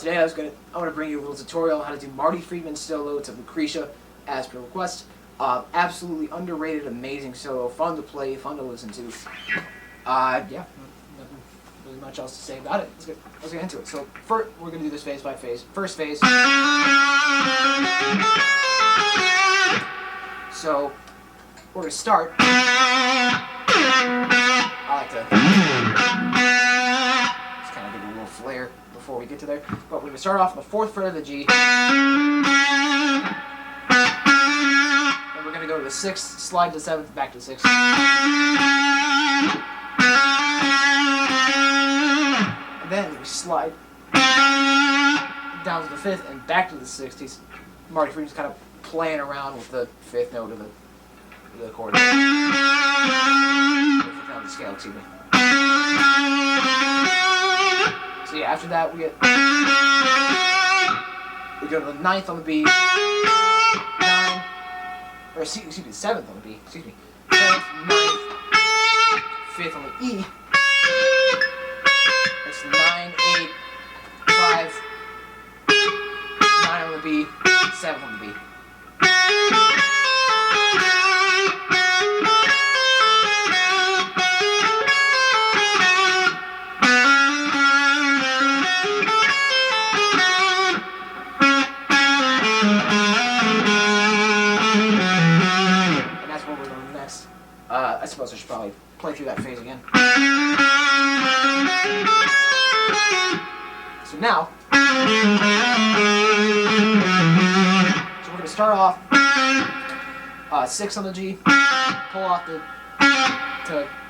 Today I want to bring you a little tutorial on how to do Marty Friedman's solo to Lucretia as per request. Absolutely underrated, amazing solo, fun to play, fun to listen to. Yeah, nothing really much else to say about it. Let's get into it. So first, we're going to do this phase by phase. First phase. So we're going to start. I like to just kind of give it a little flair before we get to there. But we're going to start off on the 4th fret of the G. And we're going to go to the 6th, slide to the 7th, back to the 6th. And then we slide down to the 5th and back to the 6th. Marty Friedman's kind of playing around with the 5th note of the chord. The 5th note of the scale, excuse me. So yeah, after that we go to the 9th on the B, 9, or excuse me, 7th on the B, excuse me, 7th, 9th, 5th on the E. It's 9, 8, 5, 9 on the B, 7th on the B. I suppose I should probably play through that phase again. So now, we're going to start off 6 on the G, pull off to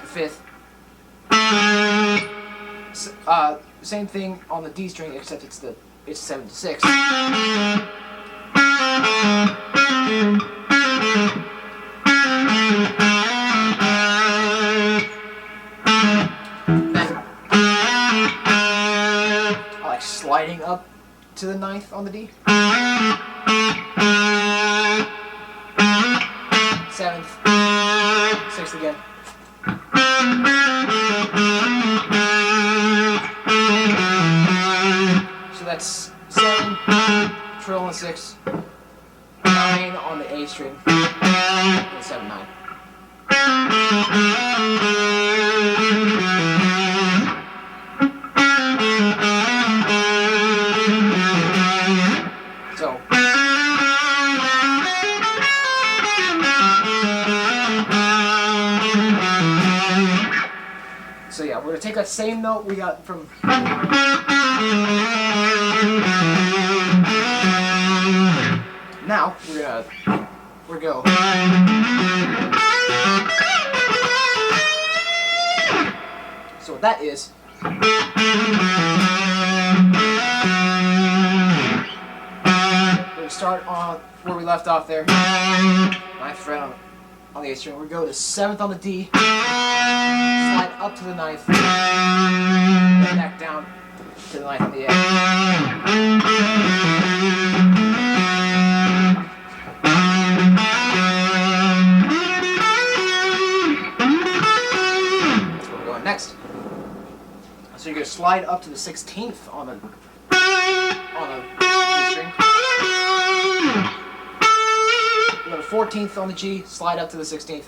the 5th. Same thing on the D string, except it's 7 to 6. Sliding up to the 9th on the D. 7th, 6th again. So that's 7, trill on the 6, 9 on the A string, and 7, 9. So yeah, we're going to take that same note we got from... Now, we're going to go... So what that is... We're going to start on where we left off there. 9th fret on the A string. We're going to go to 7th on the D. Slide up to the 9th, and back down to the 9th on the A. That's where we're going next. So you're going to slide up to the 16th on the D string. You go to 14th on the G, slide up to the 16th.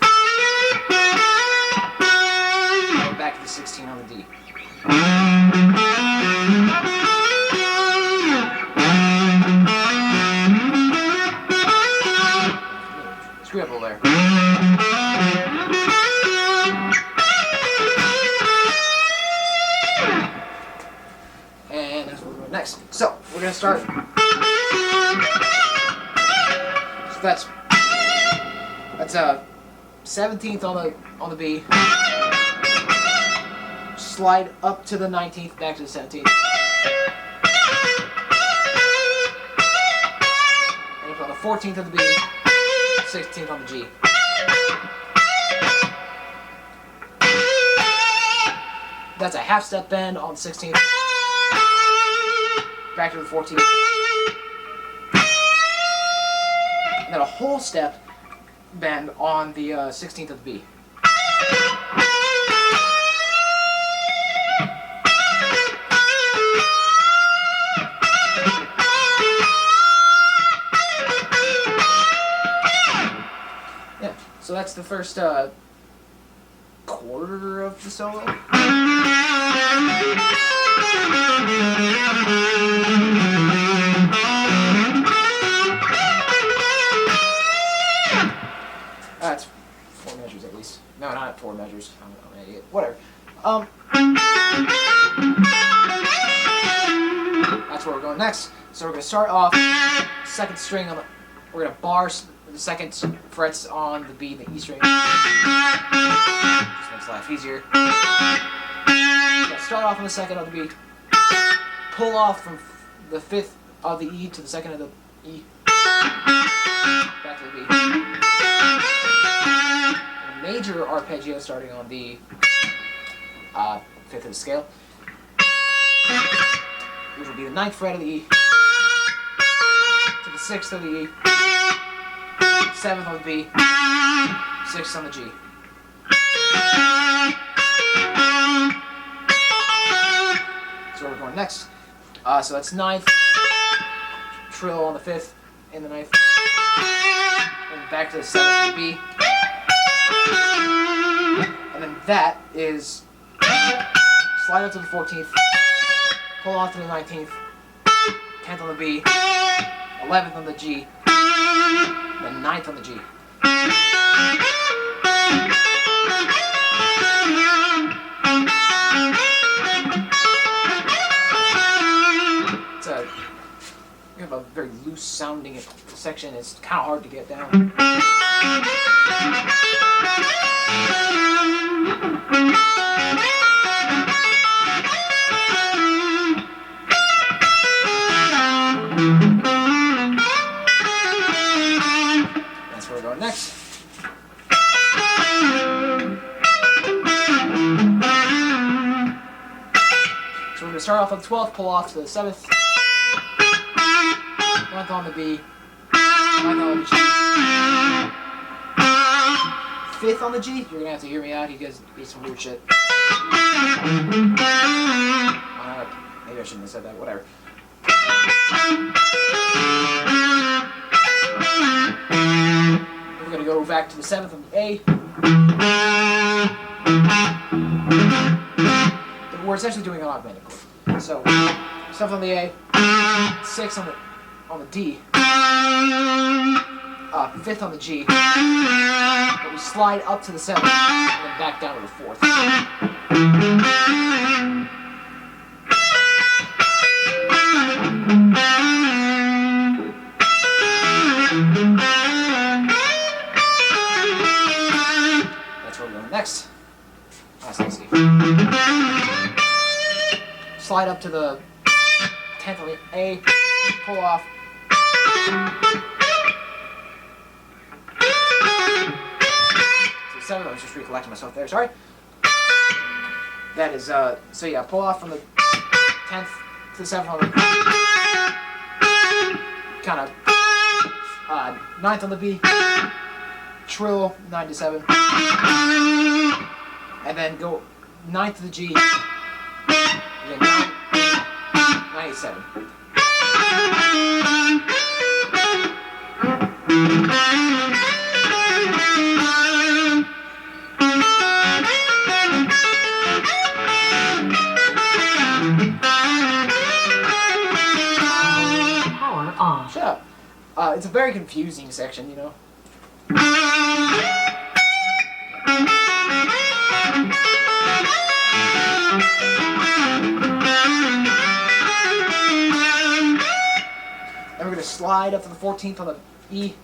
Back to the 16 on the D. Screw up over there. And that's what we're doing next. So we're gonna start. So that's 17th on the B. Slide up to the 19th, back to the 17th. And on the 14th on the B, 16th on the G. That's a half step bend on the 16th. Back to the 14th. And then a whole step bend on the 16th of the B. So that's the first quarter of the solo. That's 4 measures at least. No, not 4 measures. I'm an idiot. Whatever. That's where we're going next. So we're going to start off second string on the. We're going to bar the second frets on the B, the E string. Just makes life easier. We're going to start off on the second of the B. Pull off from the fifth of the E to the second of the E. Back to the B. A major arpeggio starting on the fifth of the scale, which will be the ninth fret of the E to the sixth of the E, seventh on the B, sixth on the G. So where we're going next. So that's ninth, trill on the fifth, in the ninth, and back to the seventh of the B. And then that is slide up to the 14th, pull off to the 19th, 10th on the B, 11th on the G, then 9th on the G. You have a very loose sounding section. It's kind of hard to get down. That's where we're going next. So we're going to start off on the 12th, pull off to the 7th. 9th on the B, 9th on the G, 5th on the G. You're gonna have to hear me out. You guys need some weird shit. Maybe I shouldn't have said that. Whatever. We're gonna go back to the 7th on the A. We're essentially doing an augmented chord. So 7th on the A, 6th on the D, 5th on the G, but we slide up to the 7th and then back down to the 4th. That's where we're going next. Let's see. Slide up to the 10th on the A, pull off. So 7, I was just recollecting myself there, sorry. That is, so yeah, pull off from the 10th to the 7th on the kind of 9th on the B, trill 9 to 7, and then go 9th to the G, and then 9 to 7. Power off. Shut up. It's a very confusing section, you know. And we're going to slide up to the 14th on the E.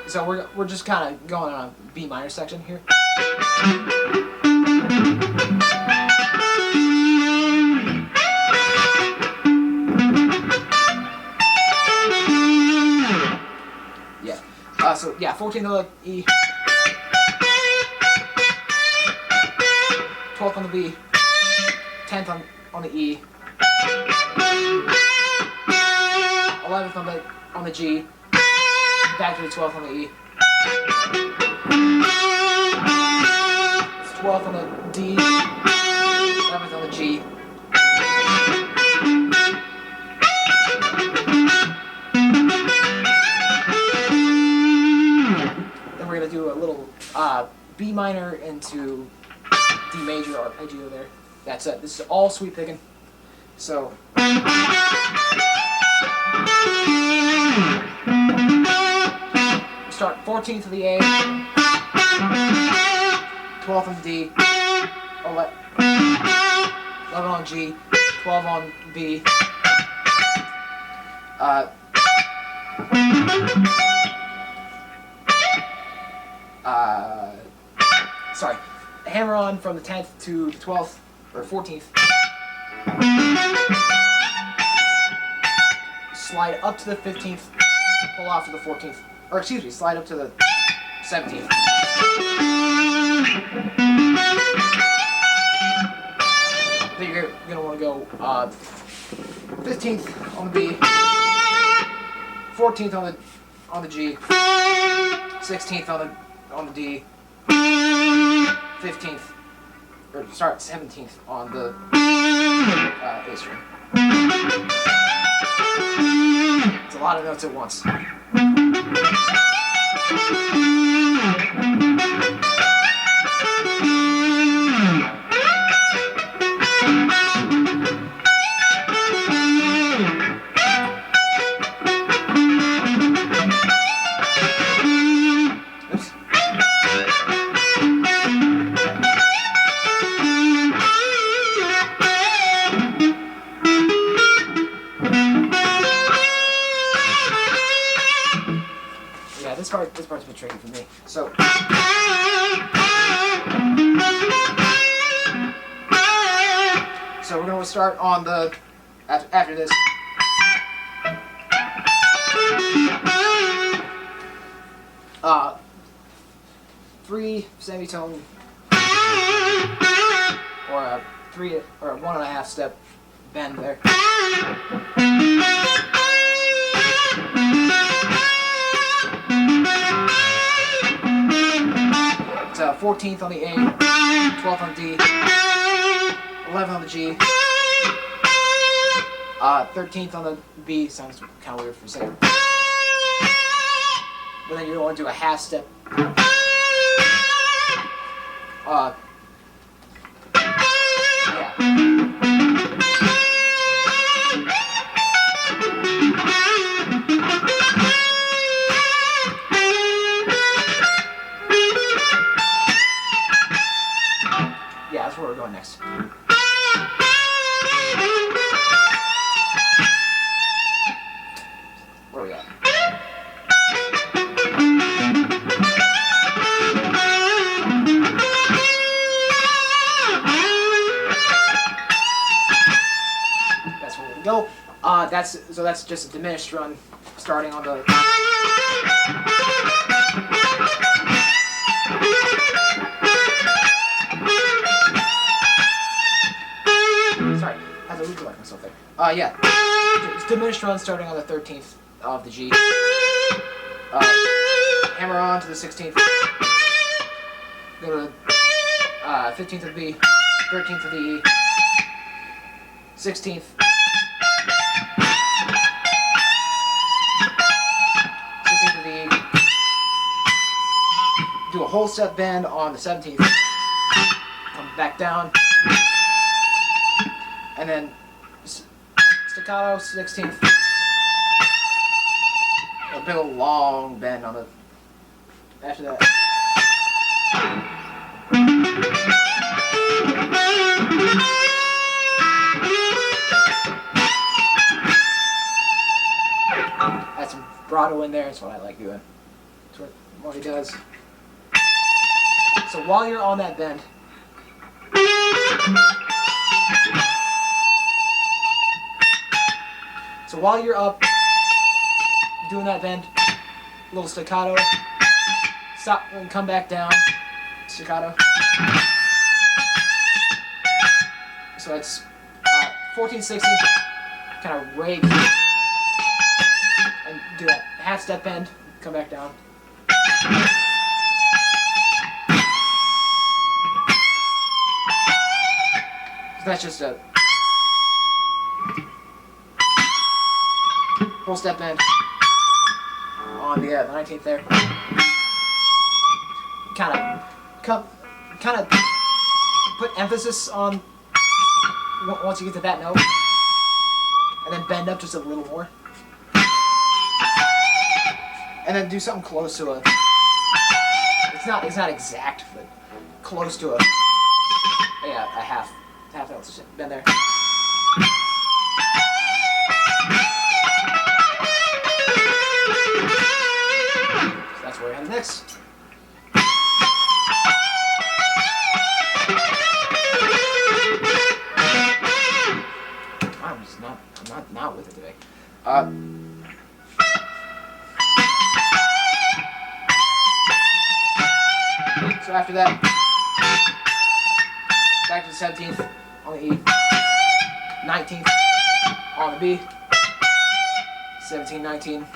So we're just kind of going on a B minor section here. Yeah. So yeah, 14th on the E. 12th on the B. 10th on the E. 11th on the G, back to the 12th on the E. 12th on the D, 11th on the G. B minor into D major arpeggio there. That's it. This is all sweep picking. So. Start 14th of the A, 12th on D, 11 on G, 12 on B. Sorry, hammer on from the 10th to the 12th, or 14th. Slide up to the 15th, pull off to the 14th. Or excuse me, slide up to the 17th. Then you're going to want to go 15th on the B, 14th on the G, 16th on the D, 15th, or start 17th on the A string. It's a lot of notes at once. This part's a bit tricky for me. So we're going to start on the after this. Three semitone or a 3 or a 1.5 step bend there. It's 14th on the A, 12th on the D, 11th on the G, 13th on the B. Sounds kind of weird for a second. But then you're going to do a half step. Yeah, that's where we're going next. Where are we at? That's where we go. That's just a diminished run, starting on the. Sorry, I have to recollect myself there. Yeah. It's diminished run starting on the 13th of the G. Hammer on to the 16th. Go to 15th of the B, 13th of the E, 16th. 16th of the E. Do a whole step bend on the 17th. Come back down. And then staccato 16th. A big old long bend on the after that. Add some vibrato in there. That's what I like doing. That's what Marty does. So while you're on that bend. So while you're up, doing that bend, little staccato, stop and come back down, staccato. So that's 14, 16, kind of rake, and do that half step bend, come back down. So that's just a whole step bend on the 19th there. Kind of kind of put emphasis on once you get to that note, and then bend up just a little more, and then do something close to a. It's not exact, but close to a half note. Bend there. So that's where we're headed next. I'm not with it today. So after that, back to the 17th on the E, 19th on the B, 17, 19.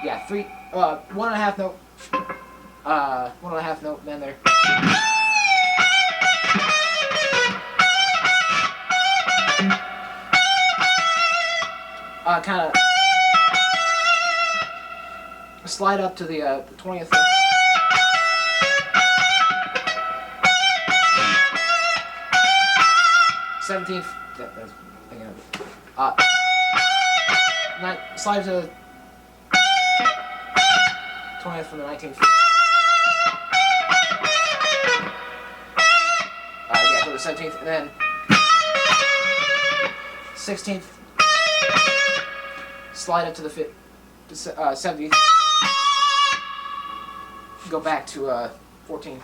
Yeah, 1.5 note. 1.5 note bend there. Kind of slide up to the 20th. '17th. That's thinking of it. Slide to 20th from the 19th. Go to 17th, and then 16th. Slide up to the 70th. Go back to 14.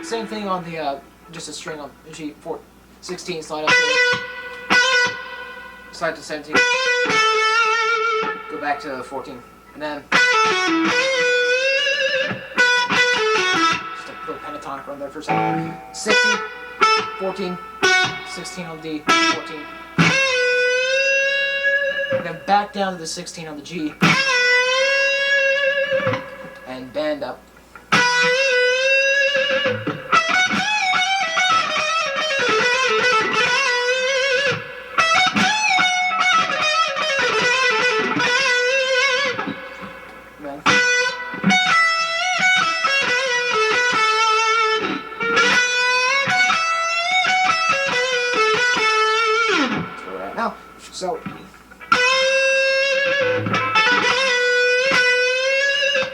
Same thing on the just a string on G. 16. Slide up to 17. Go back to 14, and then just a little pentatonic run there for a second. 16, 14. 16 on the D, 14. And then back down to the 16 on the G. And bend up.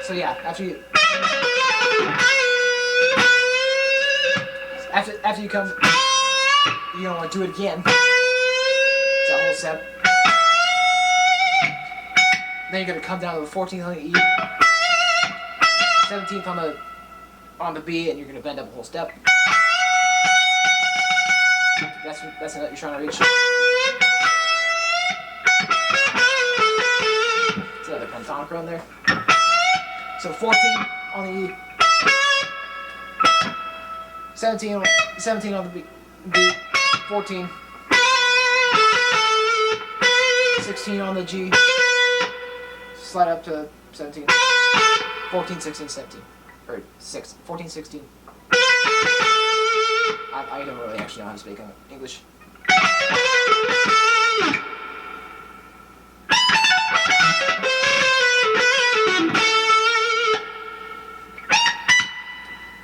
So yeah, after you come, you don't want to do it again. It's that whole step. Then you're gonna come down to the 14th on the E, 17th on the B, and you're gonna bend up a whole step. That's the note you're trying to reach. It's another pentatonic run there. So 14 on the E, 17 on the B, 14, 16 on the G, slide up to 17, 14, 16, 17, or 14, 16. I don't really actually know how to speak English.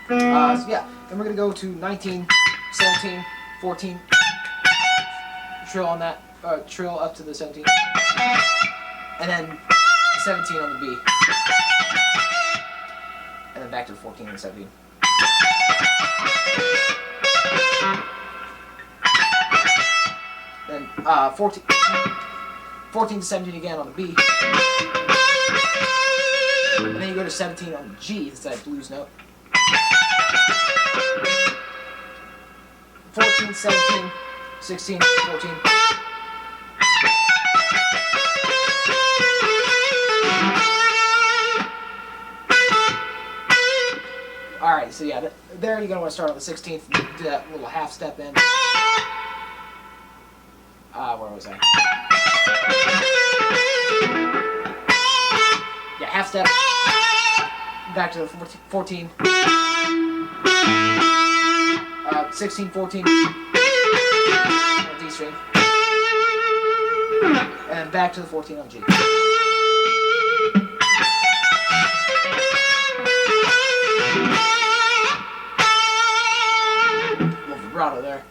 So yeah, then we're going to go to 19, 17, 14, trill on that, trill up to the 17, and then 17 on the B, and then back to 14 and 17. Then 14 to 17 again on the B, and then you go to 17 on the G, that's that blues note. 14, 17, 16, 14. Alright, so yeah, there you're going to want to start on the 16th, do that little half step in. Where was I? Yeah, half step. Back to the 14. 16, 14. on D string, and back to the 14 on G. A little vibrato there.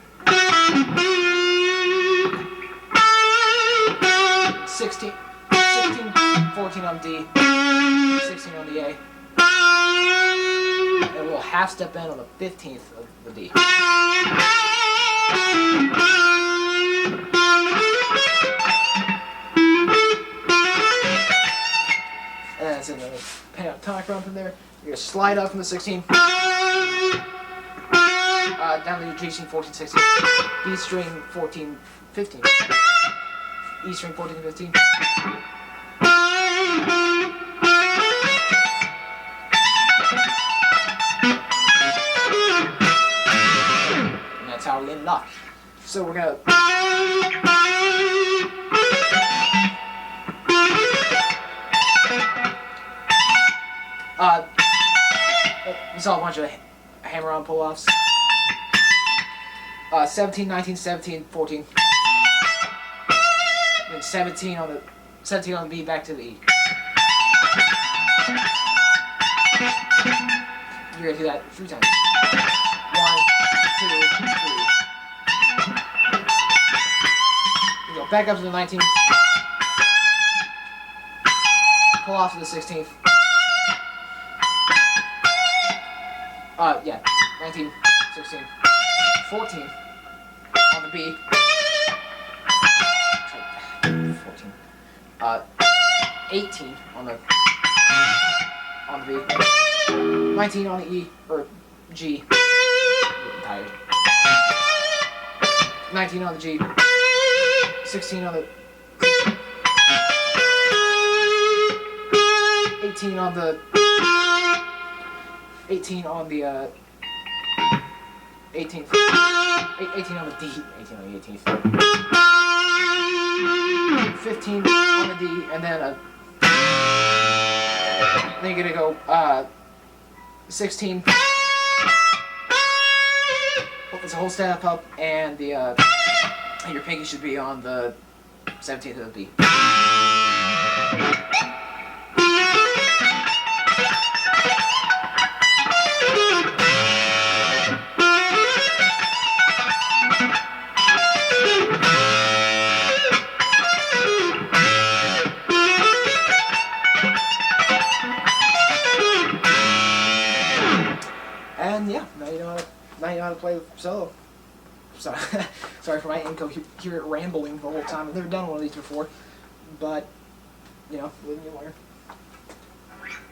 16, 14 on D, 16 on the A, and a little half step bend on the 15th of the D. And then it's in the pentatonic run from there. You're going to slide up from the 16, down to the G string 14, 16, B string 14, 15. E string 14 to 15. And that's how we end it off. So we're gonna we saw a bunch of hammer-on pull-offs. 17, 19, 17, 14. And 17 on the B, back to the E. You're gonna do that 3 times. 1, 2, 3. You go back up to the 19. Pull off to the 16th. Yeah, 19, 16, 14 on the B. 14. 18 on the B. 19 on the E or G. I'm getting tired. 19 on the G. 16 on the 18 on the 18 on the 18th. 18 on the D. 18 on the 18th. 15 on the D, and then you're gonna go 16. It's a whole step up, and the your pinky should be on the 17th of the B. And yeah, now you know how to play the solo. Sorry, sorry for my incoherent rambling the whole time. I've never done one of these before, but you know, live and you learn.